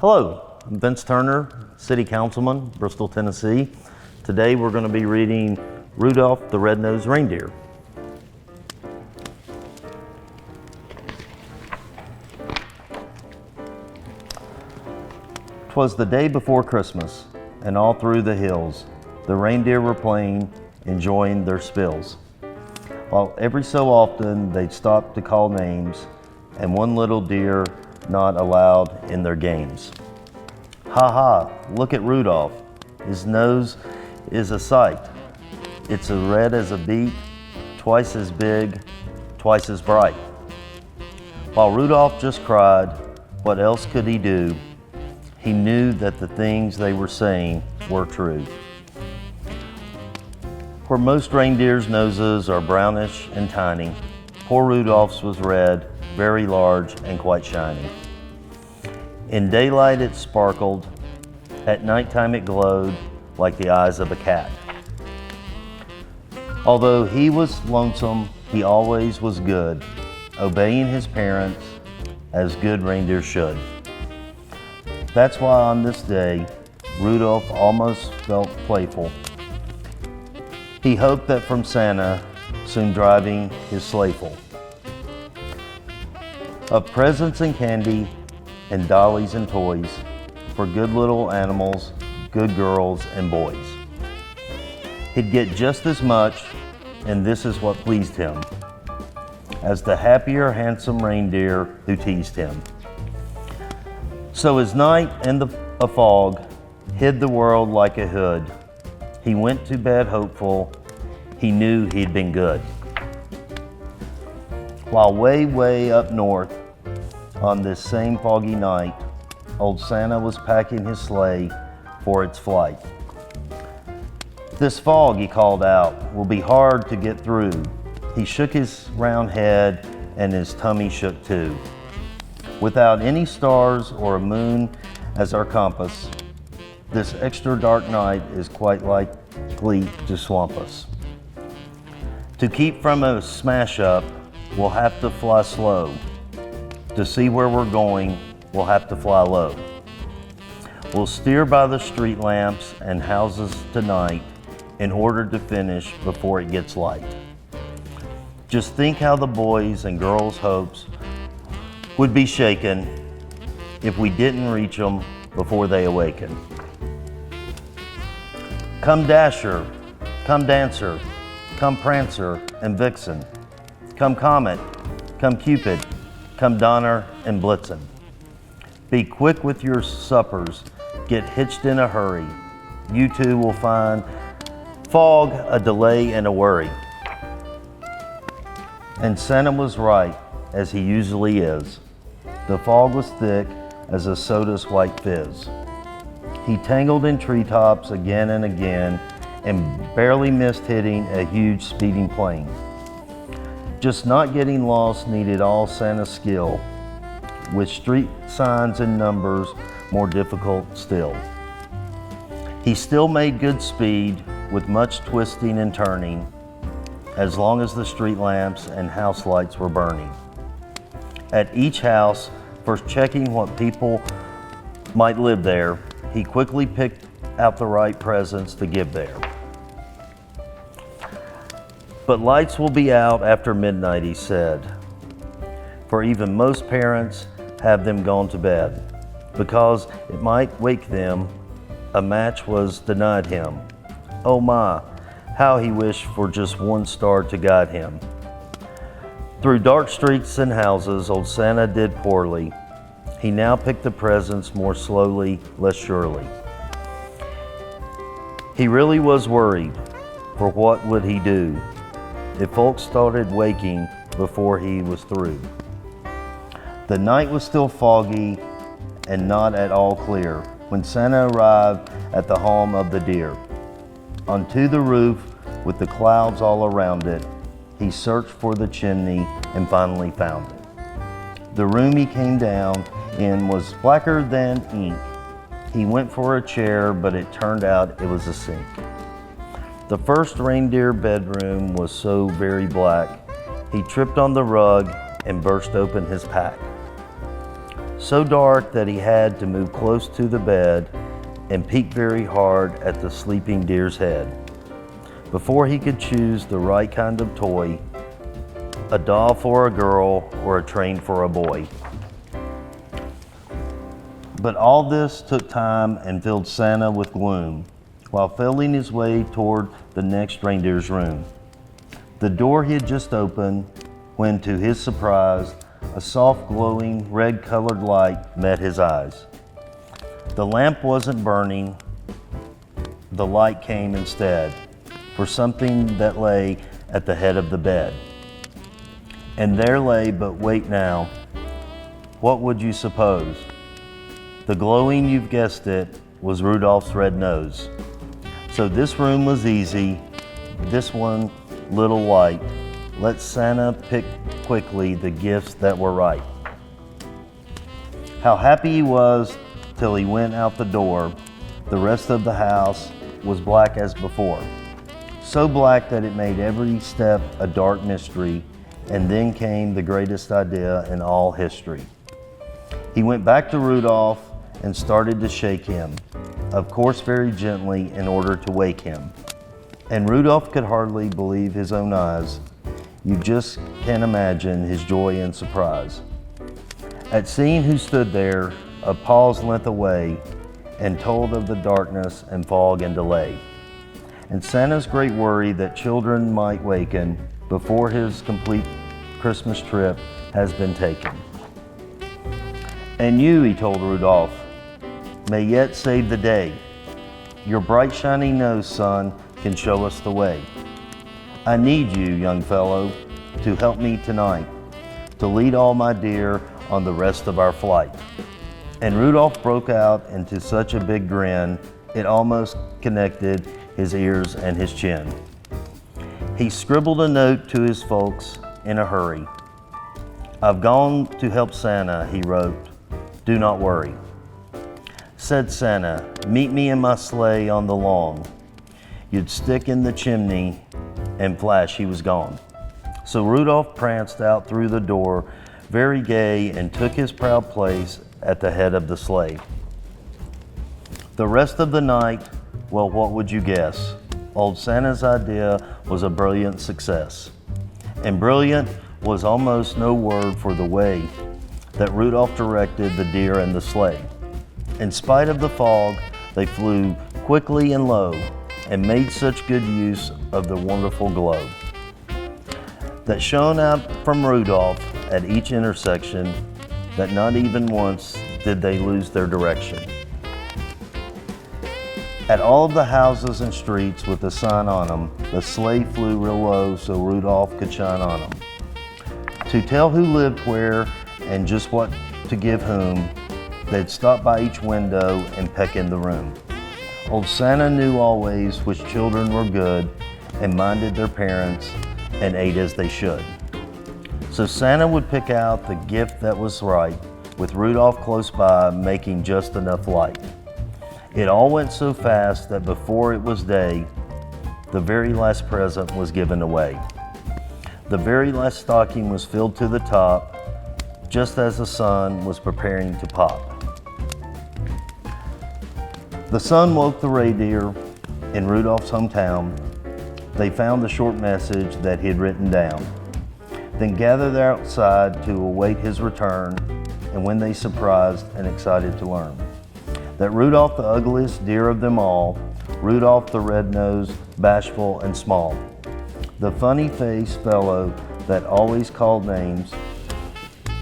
Hello, I'm Vince Turner, City Councilman, Bristol, Tennessee. Today we're going to be reading Rudolph the Red Nose Reindeer. "'Twas the day before Christmas, and all through the hills the reindeer were playing, enjoying their spills. While every so often they'd stop to call names, and one little deer not allowed in their games. Ha ha, look at Rudolph, his nose is a sight. It's as red as a beet, twice as big, twice as bright." While Rudolph just cried, what else could he do? He knew that the things they were saying were true. Where most reindeers' noses are brownish and tiny, poor Rudolph's was red, very large and quite shiny. In daylight it sparkled, at nighttime it glowed like the eyes of a cat. Although he was lonesome, he always was good, obeying his parents as good reindeer should. That's why on this day, Rudolph almost felt playful. He hoped that from Santa, soon driving his sleigh full of presents and candy and dollies and toys for good little animals, good girls and boys. He'd get just as much, and this is what pleased him, as the happier, handsome reindeer who teased him. So as night and a fog hid the world like a hood, he went to bed hopeful. He knew he'd been good. While way up north, on this same foggy night, old Santa was packing his sleigh for its flight. "This fog," he called out, "will be hard to get through." He shook his round head and his tummy shook too. Without any stars or a moon as our compass, this extra dark night is quite likely to swamp us. To keep from a smash up, we'll have to fly slow. To see where we're going, we'll have to fly low. We'll steer by the street lamps and houses tonight in order to finish before it gets light. Just think how the boys' and girls' hopes would be shaken if we didn't reach them before they awaken. Come Dasher, come Dancer, come Prancer and Vixen, come Comet, come Cupid, come Donner and Blitzen. Be quick with your suppers, get hitched in a hurry. You too will find fog, a delay and a worry. And Santa was right, as he usually is. The fog was thick as a soda's white fizz. He tangled in treetops again and again and barely missed hitting a huge speeding plane. Just not getting lost needed all Santa's skill, with street signs and numbers more difficult still. He still made good speed with much twisting and turning, as long as the street lamps and house lights were burning. At each house, first checking what people might live there, he quickly picked out the right presents to give there. But lights will be out after midnight, he said, for even most parents have them gone to bed, because it might wake them. A match was denied him. Oh my, how he wished for just one star to guide him. Through dark streets and houses, old Santa did poorly. He now picked the presents more slowly, less surely. He really was worried, for what would he do if folks started waking before he was through? The night was still foggy and not at all clear when Santa arrived at the home of the deer. Onto the roof, with the clouds all around it, he searched for the chimney and finally found it. The room he came down in was blacker than ink. He went for a chair, but it turned out it was a sink. The first reindeer bedroom was so very black, he tripped on the rug and burst open his pack. so dark that he had to move close to the bed and peek very hard at the sleeping deer's head before he could choose the right kind of toy, a doll for a girl or a train for a boy. But all this took time and filled Santa with gloom while feeling his way toward the next reindeer's room. The door he had just opened when, to his surprise, a soft glowing red-colored light met his eyes. The lamp wasn't burning, the light came instead for something that lay at the head of the bed. And there lay, but wait now, what would you suppose? The glowing, you've guessed it, was Rudolph's red nose. So this room was easy, this one little light. Let Santa pick quickly the gifts that were right. How happy he was till he went out the door. The rest of the house was black as before. So black that it made every step a dark mystery, and then came the greatest idea in all history. He went back to Rudolph and started to shake him, of course very gently in order to wake him. And Rudolph could hardly believe his own eyes. You just can't imagine his joy and surprise at seeing who stood there a paw's length away and told of the darkness and fog and delay, and Santa's great worry that children might waken before his complete Christmas trip has been taken. And you, he told Rudolph, may yet save the day. Your bright shining nose, son, can show us the way. I need you, young fellow, to help me tonight, to lead all my deer on the rest of our flight. And Rudolph broke out into such a big grin, it almost connected his ears and his chin. He scribbled a note to his folks in a hurry. I've gone to help Santa, he wrote, do not worry. Said Santa, meet me in my sleigh on the lawn. You'd stick in the chimney and flash, he was gone. So Rudolph pranced out through the door, very gay, and took his proud place at the head of the sleigh. The rest of the night, well, what would you guess? Old Santa's idea was a brilliant success. And brilliant was almost no word for the way that Rudolph directed the deer and the sleigh. In spite of the fog, they flew quickly and low and made such good use of the wonderful glow that shone out from Rudolph at each intersection that not even once did they lose their direction. At all of the houses and streets with the sign on them, the sleigh flew real low so Rudolph could shine on them. To tell who lived where and just what to give whom, they'd stop by each window and peck in the room. Old Santa knew always which children were good and minded their parents and ate as they should. So Santa would pick out the gift that was right, with Rudolph close by making just enough light. It all went so fast that before it was day, the very last present was given away. The very last stocking was filled to the top, just as the sun was preparing to pop. The sun woke the reindeer in Rudolph's hometown. They found the short message that he had written down, then gathered outside to await his return, and when they surprised and excited to learn that Rudolph, the ugliest deer of them all, Rudolph the Red Nose, bashful and small, the funny-faced fellow that always called names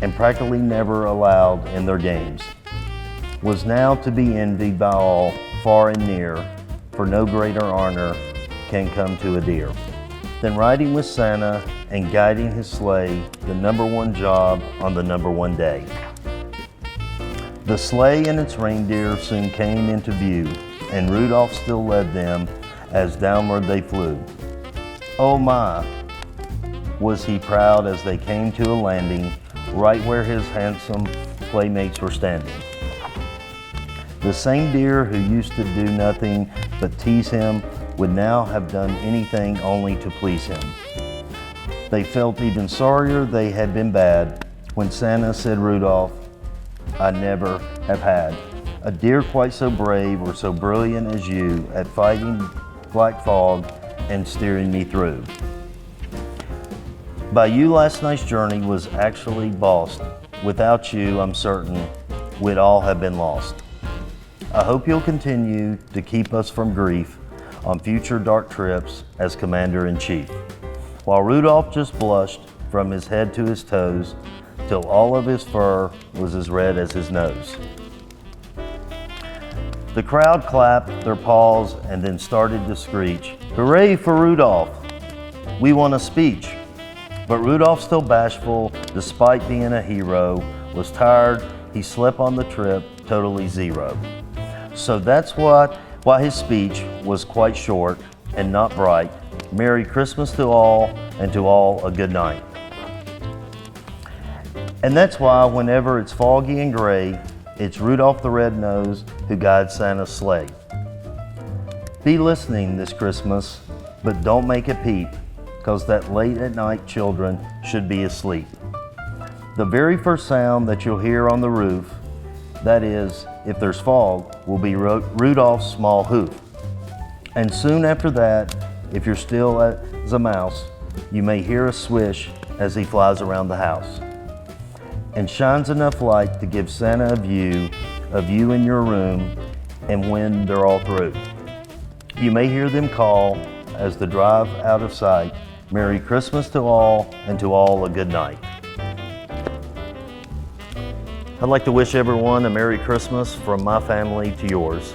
and practically never allowed in their games, was now to be envied by all, far and near, for no greater honor can come to a deer than riding with Santa and guiding his sleigh, the #1 job on the #1 day. The sleigh and its reindeer soon came into view, and Rudolph still led them as downward they flew. Oh my, was he proud as they came to a landing right where his handsome playmates were standing. The same deer who used to do nothing but tease him would now have done anything only to please him. They felt even sorrier they had been bad when Santa said, Rudolph, I never have had. A deer quite so brave or so brilliant as you at fighting black fog and steering me through. By you, last night's journey was actually bossed. Without you, I'm certain we'd all have been lost. I hope you'll continue to keep us from grief on future dark trips as Commander-in-Chief. While Rudolph just blushed from his head to his toes, till all of his fur was as red as his nose. The crowd clapped their paws and then started to screech, "Hooray for Rudolph! We want a speech." But Rudolph, still bashful, despite being a hero, was tired. He slept on the trip, totally zero. So that's why his speech was quite short and not bright. Merry Christmas to all, and to all a good night. And that's why whenever it's foggy and gray, it's Rudolph the Red Nose who guides Santa's sleigh. Be listening this Christmas, but don't make a peep, because that late at night children should be asleep. The very first sound that you'll hear on the roof, that is, if there's fog, will be Rudolph's small hoof. And soon after that, if you're still as a mouse, you may hear a swish as he flies around the house and shines enough light to give Santa a view of you in your room. And when they're all through, you may hear them call as they drive out of sight, "Merry Christmas to all, and to all a good night." I'd like to wish everyone a Merry Christmas from my family to yours.